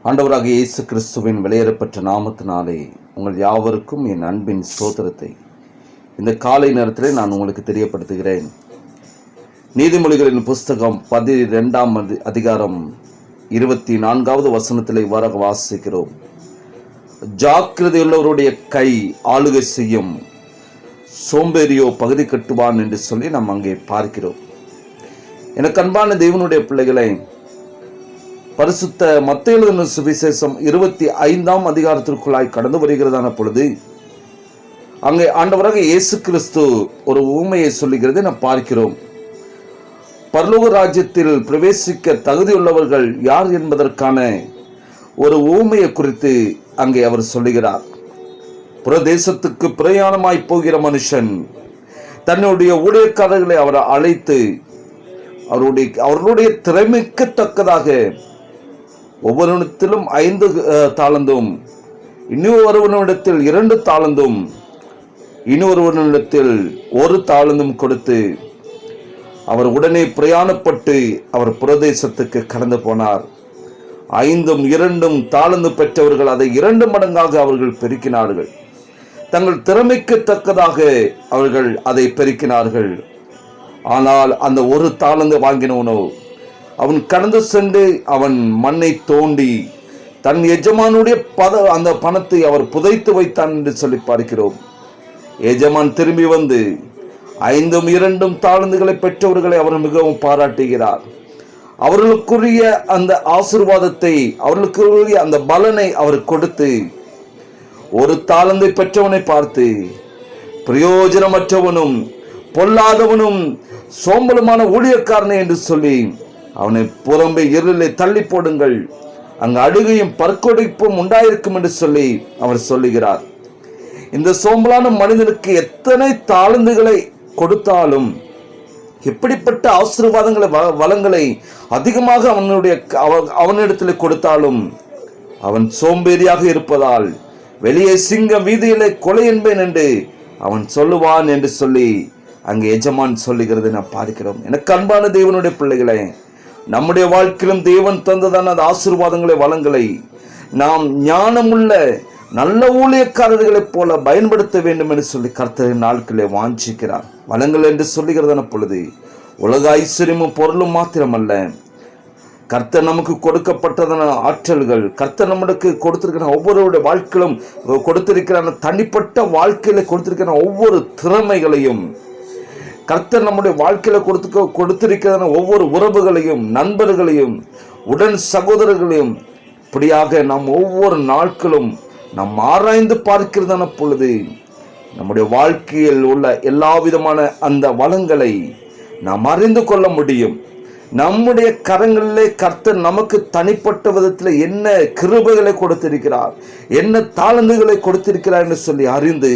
ஆண்டவராக இயேசு கிறிஸ்துவின் வெளியேறப்பெற்ற நாமத்தினாலே உங்கள் யாவருக்கும் என் அன்பின் ஸ்தோத்திரத்தை இந்த காலை நேரத்தில் நான் உங்களுக்கு தெரியப்படுத்துகிறேன். நீதிமொழிகளின் புஸ்தகம் 12ஆம் அதிகாரம் 24வது வசனத்தில் இவ்வாறாக வாசிக்கிறோம். ஜாக்கிரதையுள்ளவருடைய கை ஆளுகை செய்யும், சோம்பேறியோ பகுதி கட்டுவான் என்று சொல்லி நாம் அங்கே பார்க்கிறோம். எனக்கு அன்பான தேவனுடைய பிள்ளைகளை, பரிசுத்த மத்தேயு எழுதின சுவிசேஷம் 25ஆம் அதிகாரத்திற்குள்ளாய் கடந்து வருகிறதான பொழுது அங்கே ஆண்டவராக இயேசு கிறிஸ்து ஒரு ஊமையை சொல்லுகிறதை நாம் பார்க்கிறோம். பரலோக ராஜ்யத்தில் பிரவேசிக்க தகுதியுள்ளவர்கள் யார் என்பதற்கான ஒரு ஊமையை குறித்து அங்கே அவர் சொல்லுகிறார். புறதேசத்துக்கு பிரயாணமாய் போகிற மனுஷன் தன்னுடைய ஊழியக்காரர்களை அவர் அழைத்து அவர்களுடைய திறமைக்கு தக்கதாக ஒவ்வொருவனிடத்திலும் 5 தாளந்தும், இன்னொருவனிடத்தில் 2 தாளந்தும், இன்னொருவனிடத்தில் 1 தாளந்தும் கொடுத்து அவர் உடனே பிரயாணப்பட்டு அவர் புறதேசத்துக்கு கடந்து போனார். 5ம் 2ம் தாளந்து பெற்றவர்கள் அதை 2 மடங்காக அவர்கள் பெருக்கினார்கள். தங்கள் திறமைக்கு தக்கதாக அவர்கள் அதை பெருக்கினார்கள். ஆனால் அந்த 1 தாளந்து வாங்கினவனோ அவன் கடந்து சென்று அவன் மண்ணை தோண்டி தன் எஜமானுடைய அந்த பணத்தை அவர் புதைத்து வைத்தான் என்று சொல்லி பார்க்கிறோம். எஜமான் திரும்பி வந்து 5ம் 2ம் தாளந்துகளை பெற்றவர்களை அவர் மிகவும் பாராட்டுகிறார். அவர்களுக்குரிய அந்த ஆசீர்வாதத்தை, அவர்களுக்குரிய அந்த பலனை அவர் கொடுத்து 1 தாளந்தை பெற்றவனை பார்த்து, பிரயோஜனமற்றவனும் பொல்லாதவனும் சோம்பலுமான ஊழியக்காரனே என்று சொல்லி அவனை புறம்பே இருளை தள்ளி போடுங்கள், அங்கு அழுகையும் பற்கொடைப்பும் உண்டாயிருக்கும் என்று சொல்லி அவர் சொல்லுகிறார். இந்த சோம்பலான மனிதனுக்கு எத்தனை தாளந்துகளை கொடுத்தாலும், எப்படிப்பட்ட ஆசீர்வாதங்களை வளங்களை அதிகமாக அவனிடத்தில் கொடுத்தாலும் அவன் சோம்பேறியாக இருப்பதால் வெளியே சிங்கம் வீதியிலே கொலை என்பேன் என்று அவன் சொல்லுவான் என்று சொல்லி அங்கே எஜமான் சொல்லுகிறது நாம் பார்க்கிறோம். எனக்கு அன்பான தேவனுடைய பிள்ளைகளே, நம்முடைய வாழ்க்கையிலும் தேவன் தந்ததான அந்த ஆசீர்வாதங்களை வளங்களை நாம் ஞானமுள்ள நல்ல ஊழியக்காரர்களைப் போல பயன்படுத்த வேண்டும் என்று சொல்லி கர்த்தரின் நாட்களே வாஞ்சிக்கிறார். வளங்கள் என்று சொல்லுகிறதான பொழுது உலக ஐஸ்வர்யமும் பொருளும் மாத்திரமல்ல, கர்த்தர் நமக்கு கொடுக்கப்பட்டதான ஆற்றல்கள், கர்த்தர் நம்மளுக்கு கொடுத்திருக்கிற ஒவ்வொருவருடைய வாழ்க்கையிலும் கொடுத்திருக்கிற தனிப்பட்ட வாழ்க்கையில கொடுத்திருக்கிற ஒவ்வொரு திறமைகளையும், கர்த்தர் நம்முடைய வாழ்க்கையில கொடுத்திருக்கிற ஒவ்வொரு உறவுகளையும், நண்பர்களையும், உடன் சகோதரர்களையும் இப்படியாக நாம் ஒவ்வொரு நாட்களும் நாம் ஆராய்ந்து பார்க்கிறதான பொழுது நம்முடைய வாழ்க்கையில் உள்ள எல்லா விதமான அந்த வளங்களை நாம் அறிந்து கொள்ள முடியும். நம்முடைய கரங்களிலே கர்த்தர் நமக்கு தனிப்பட்ட விதத்தில் என்ன கிருபைகளை கொடுத்திருக்கிறார், என்ன தாளந்துகளை கொடுத்திருக்கிறார் என்று சொல்லி அறிந்து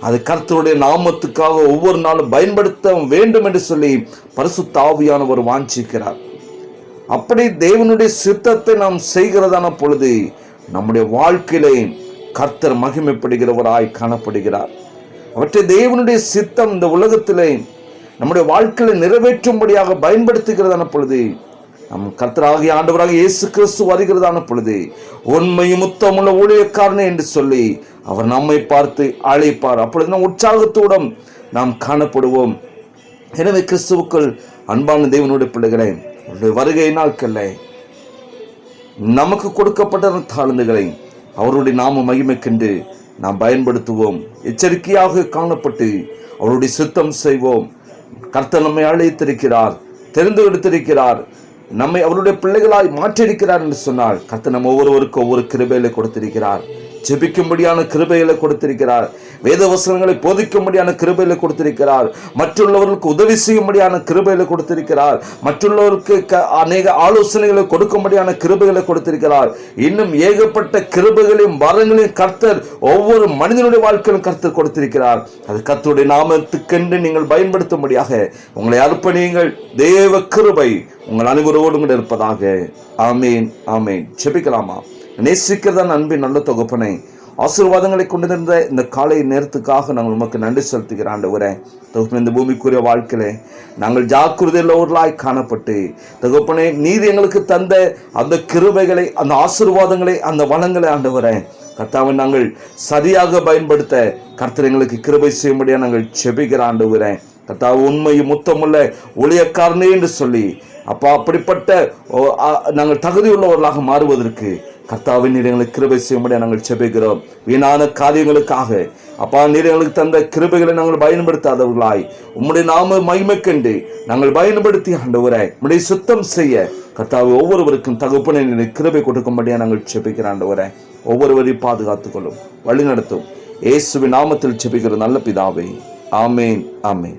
அது கர்த்தருடைய நாமத்துக்காக ஒவ்வொரு நாளும் பயன்படுத்த வேண்டும் என்று சொல்லி பரிசுத்த ஆவியானவர் வாஞ்சிக்கிறார். அப்படி தேவனுடைய சித்தத்தை நாம் செய்கிறதான பொழுது நம்முடைய வாழ்க்கையிலே கர்த்தர் மகிமைப்படுகிறவராய் காணப்படுகிறார். அவற்றை தேவனுடைய சித்தம் இந்த உலகத்திலே நம்முடைய வாழ்க்கையில நிறைவேற்றும்படியாக பயன்படுத்துகிறதான பொழுது நம் கர்த்தராகிய ஆண்டவராக இயேசு கிறிஸ்து வருகிறதான பொழுது உண்மையும் முத்தமுள்ள ஊழியக்காரனே என்று சொல்லி அவர் நம்மை பார்த்து அழைப்பார். அப்பொழுது நாம் உற்சாகத்தோடும் நாம் காணப்படுவோம். எனவே கிறிஸ்துவுக்குள் அன்பான தேவனுடைய பிள்ளைகளே, வருகை நாட்கள்ல நமக்கு கொடுக்கப்பட்ட தாளந்துகளை அவருடைய நாம மகிமைக்கென்று நாம் பயன்படுத்துவோம். எச்சரிக்கையாக காணப்பட்டு அவருடைய சித்தம் செய்வோம். கர்த்தர் நம்மை அழைத்திருக்கிறார், தெரிந்து எடுத்திருக்கிறார், நம்மை அவருடைய பிள்ளைகளாய் மாற்றியிருக்கிறார் என்று சொன்னால் கர்த்தர் நம்ம ஒவ்வொருவருக்கும் ஒவ்வொரு கிருபைகளை கொடுத்திருக்கிறார். ஜெபிக்கும்படியான கிருபைகளை கொடுத்திருக்கிறார். வேத வசனங்களை போதிக்கும்படியான கிருபைகளை கொடுத்திருக்கிறார். மற்றுள்ளவர்களுக்கு உதவி செய்யும்படியான கிருபைகளை கொடுத்திருக்கிறார். மற்றுள்ளவருக்கு அநேக ஆலோசனைகளை கொடுக்கும்படியான கிருபைகளை கொடுத்திருக்கிறார். இன்னும் ஏகப்பட்ட கிருபைகளையும் வரங்களையும் கர்த்தர் ஒவ்வொரு மனிதனுடைய வாழ்க்கையிலும் கர்த்தர் கொடுத்திருக்கிறார். அது கர்த்தருடைய நாமத்துக்கென்று நீங்கள் பயன்படுத்தும்படியாக உங்களை அர்ப்பணியுங்கள். தேவ கிருபை உங்கள் அனைவரோடும் கூட இருப்பதாக. ஆமேன், ஆமேன். ஜெபிக்கலாமா? நேசிக்கிறதான் அன்பின் நல்ல தொகுப்பனை, ஆசீர்வாதங்களை கொண்டிருந்த இந்த காலை நேரத்துக்காக நாங்கள் உமக்கு நன்றி செலுத்துகிற ஆண்டவரே. தகப்பனே, இந்த பூமிக்குரிய வாழ்க்கையிலே நாங்கள் ஜாக்கிரதையுள்ளவர்களாய் காணப்பட்டு தகப்பனே, நீர் எங்களுக்கு தந்த அந்த கிருபைகளை, அந்த ஆசீர்வாதங்களை, அந்த வளங்களை ஆண்டவரே கர்த்தாவை நாங்கள் சரியாக பயன்படுத்த கர்த்தர் எங்களுக்கு கிருபை செய்யும்படியா நாங்கள் செபிக்கிற ஆண்டவரே. கர்த்தாவை, உண்மையும் முத்தமுள்ள ஊழியக்காரனே என்று சொல்லி அப்பா அப்படிப்பட்ட நாங்கள் தகுதியுள்ளவர்களாக மாறுவதற்கு கர்த்தாவை நீர் எங்களுக்கு கிருபை செய்யும்படியா நாங்கள் செபிக்கிறோம். வீணான காரியங்களுக்காக அப்பா நீர் எங்களுக்கு தந்த கிருபைகளை நாங்கள் பயன்படுத்தாதவர்களாய் உம்முடைய நாம மகிமைக்கண்டு நாங்கள் பயன்படுத்தி ஆண்டவரே உம்முடைய சுத்தம் செய்ய கர்த்தாவை ஒவ்வொருவருக்கும் தகப்பனை நீர் கிருபை கொடுக்கும்படியா நாங்கள் செபிக்கிற ஆண்டவரே. ஒவ்வொருவரையும் பாதுகாத்துக் கொள்ளும், வழி நடத்தும். இயேசுவின் நாமத்தில் செபிக்கிற நல்ல பிதாவே, ஆமேன், ஆமேன்.